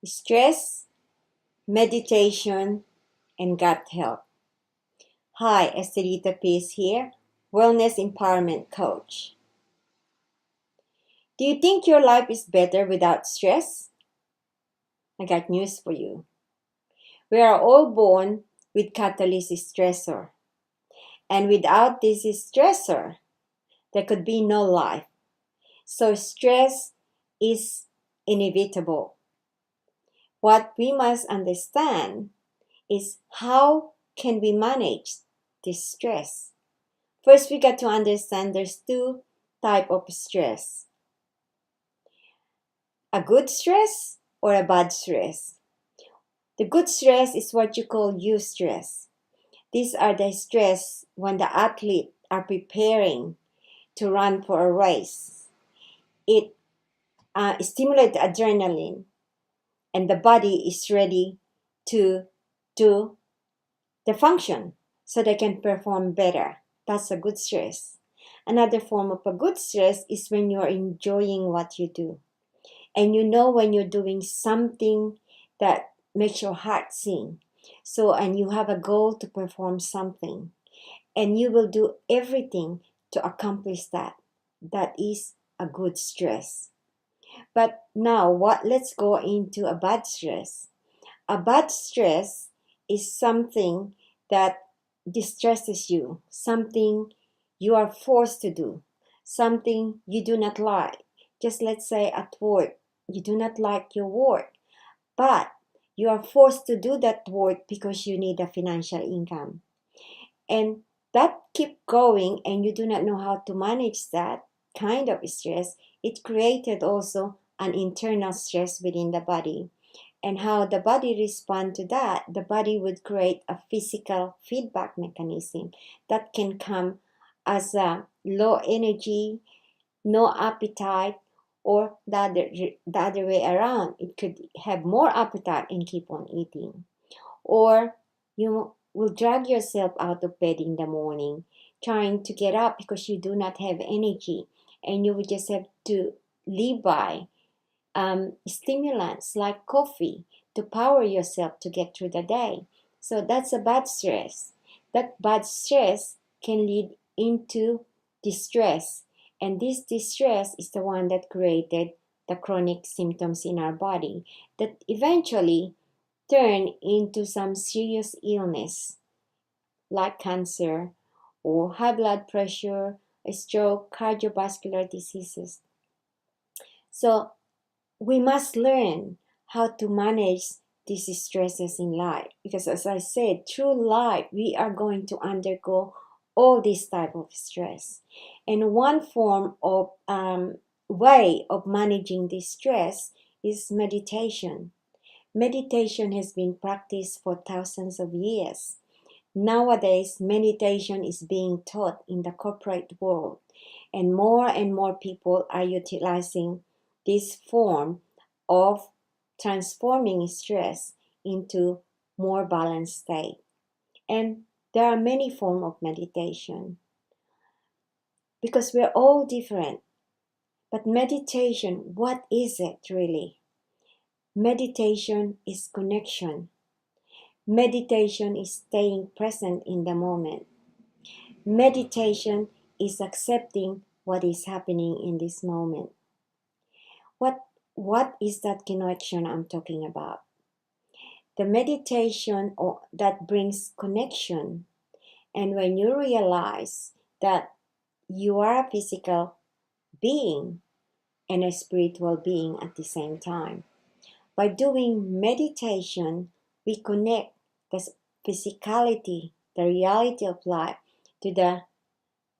stress, meditation, and gut health. Hi, Estelita-D here, Wellness Empowerment Coach. Do you think your life is better without stress? I got news for you. We are all born with catalytic stressor. And without this stressor, there could be no life. So stress is inevitable. What we must understand is how can we manage this stress. First, we got to understand there's two types of stress. A good stress or a bad stress. The good stress is what you call eustress. These are the stress when the athlete are preparing to run for a race. It stimulates adrenaline and the body is ready to do the function so they can perform better. That's a good stress. Another form of a good stress is when you're enjoying what you do. And you know when you're doing something that makes your heart sing. And you have a goal to perform something. And you will do everything to accomplish that. That is a good stress. But now let's go into a bad stress. A bad stress is something that distresses you, something you are forced to do, something you do not like. Just let's say at work, you do not like your work, but you are forced to do that work because you need a financial income. And that keep going and you do not know how to manage that kind of stress. It created also an internal stress within the body. And how the body respond to that, the body would create a physical feedback mechanism that can come as a low energy, no appetite, or the other way around. It could have more appetite and keep on eating. Or you will drag yourself out of bed in the morning, trying to get up because you do not have energy. And you will just have to live by stimulants like coffee to power yourself to get through the day. So that's a bad stress. That bad stress can lead into distress. And this distress is the one that created the chronic symptoms in our body that eventually turn into some serious illness like cancer or high blood pressure, a stroke, cardiovascular diseases. So we must learn how to manage these stresses in life because, as I said, through life we are going to undergo all this type of stress. And one form of way of managing this stress is meditation. Meditation has been practiced for thousands of years. Nowadays, meditation is being taught in the corporate world, and more people are utilizing this form of transforming stress into more balanced state. And there are many forms of meditation because we're all different. But meditation, what is it really? Meditation is connection. Meditation is staying present in the moment. Meditation is accepting what is happening in this moment. What is that connection I'm talking about? The meditation that brings connection. And when you realize that you are a physical being and a spiritual being at the same time. By doing meditation, we connect the physicality, the reality of life, to the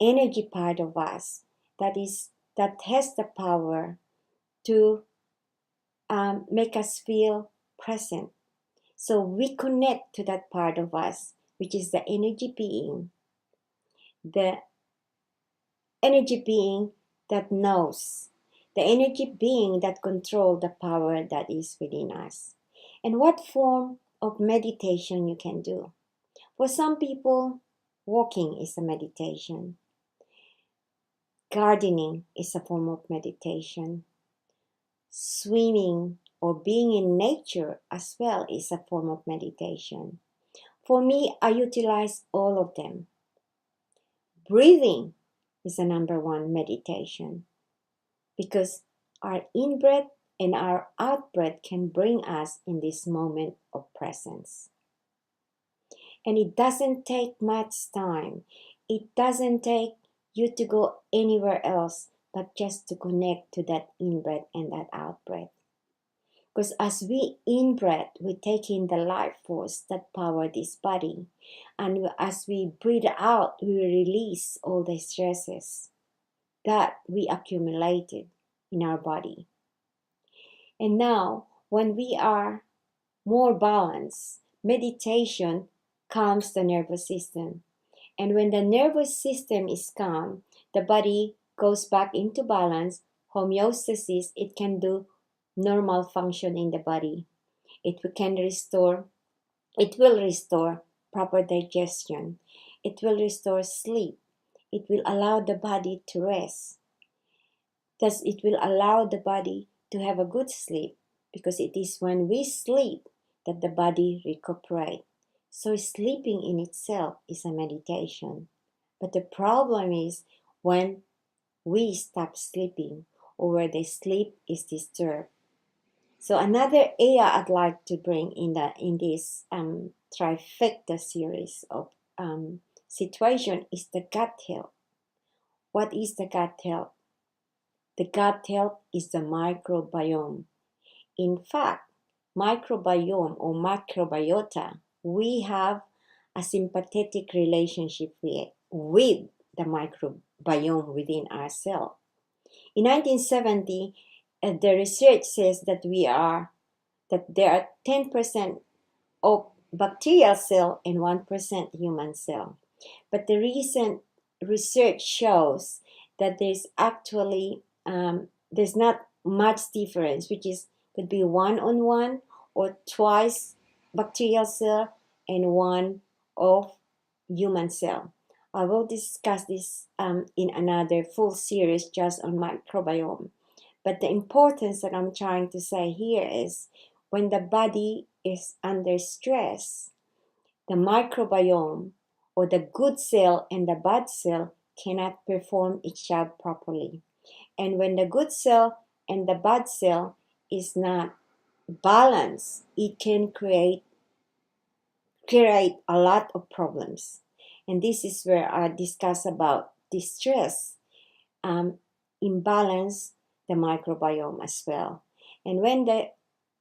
energy part of us that has the power to make us feel present. So we connect to that part of us, which is the energy being that knows, the energy being that controls the power that is within us. And what form of meditation you can do? For some people, walking is a meditation. Gardening is a form of meditation. Swimming or being in nature as well is a form of meditation. For me, I utilize all of them. Breathing is a number one meditation because our in-breath and our out-breath can bring us in this moment of presence. And it doesn't take much time. It doesn't take you to go anywhere else, but just to connect to that in-breath and that out-breath. Because as we in-breath, we take in the life force that power this body. And as we breathe out, we release all the stresses that we accumulated in our body. And now, when we are more balanced, meditation calms the nervous system. And when the nervous system is calm, the body goes back into balance, homeostasis. It can do normal function in the body. It will restore proper digestion. It will restore sleep. It will allow the body to rest. Thus, it will allow the body to have a good sleep, because it is when we sleep that the body recuperates. So sleeping in itself is a meditation. But the problem is when we stop sleeping or where the sleep is disturbed. So another area I'd like to bring in this trifecta series of situation is the gut health. What is the gut health? The gut health is the microbiome. In fact, microbiome or microbiota, we have a sympathetic relationship with the microbiome within our cell. In 1970, the research says that there are 10% of bacterial cell and 1% human cell. But the recent research shows that there's not much difference, which could be 1-on-1 or twice bacterial cell and 1 of human cell. I will discuss this in another full series just on microbiome. But the importance that I'm trying to say here is when the body is under stress, the microbiome or the good cell and the bad cell cannot perform its job properly. And when the good cell and the bad cell is not balanced, it can create a lot of problems. And this is where I discuss about distress, imbalance the microbiome as well. And when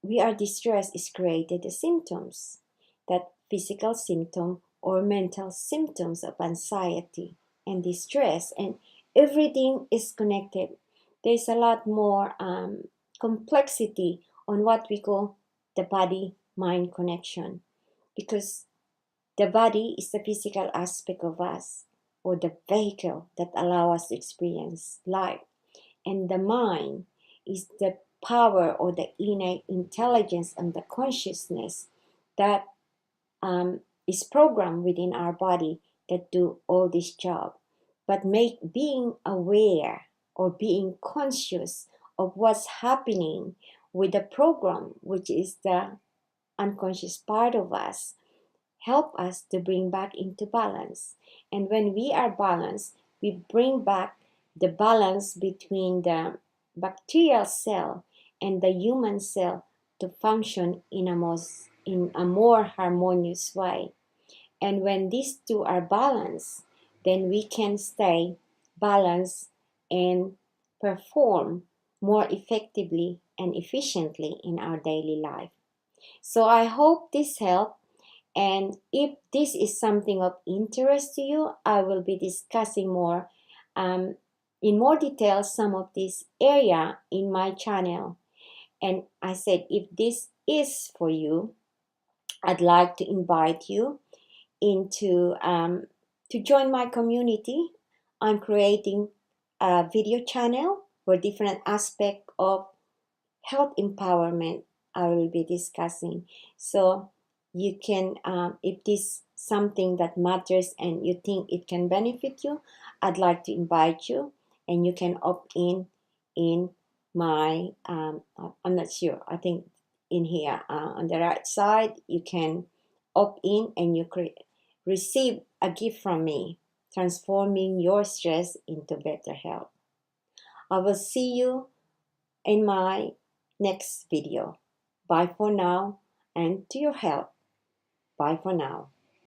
we are distressed, is created the symptoms, that physical symptom or mental symptoms of anxiety and distress, and everything is connected. There's a lot more complexity on what we call the body-mind connection, because the body is the physical aspect of us, or the vehicle that allow us to experience life. And the mind is the power or the innate intelligence and the consciousness that is programmed within our body that do all this job. But being aware or being conscious of what's happening with the program, which is the unconscious part of us, help us to bring back into balance. And when we are balanced, we bring back the balance between the bacterial cell and the human cell to function in a more harmonious way. And when these two are balanced, then we can stay balanced and perform more effectively and efficiently in our daily life. So I hope this helped. And if this is something of interest to you, I will be discussing more in more detail some of this area in my channel. And I said, if this is for you, I'd like to invite you into to join my community. I'm creating a video channel for different aspects of health empowerment I will be discussing. So you can, if this something that matters and you think it can benefit you, I'd like to invite you, and you can opt in my, I'm not sure, I think in here on the right side, you can opt in and you receive a gift from me, transforming your stress into better health. I will see you in my next video. Bye for now, and to your health. Bye for now.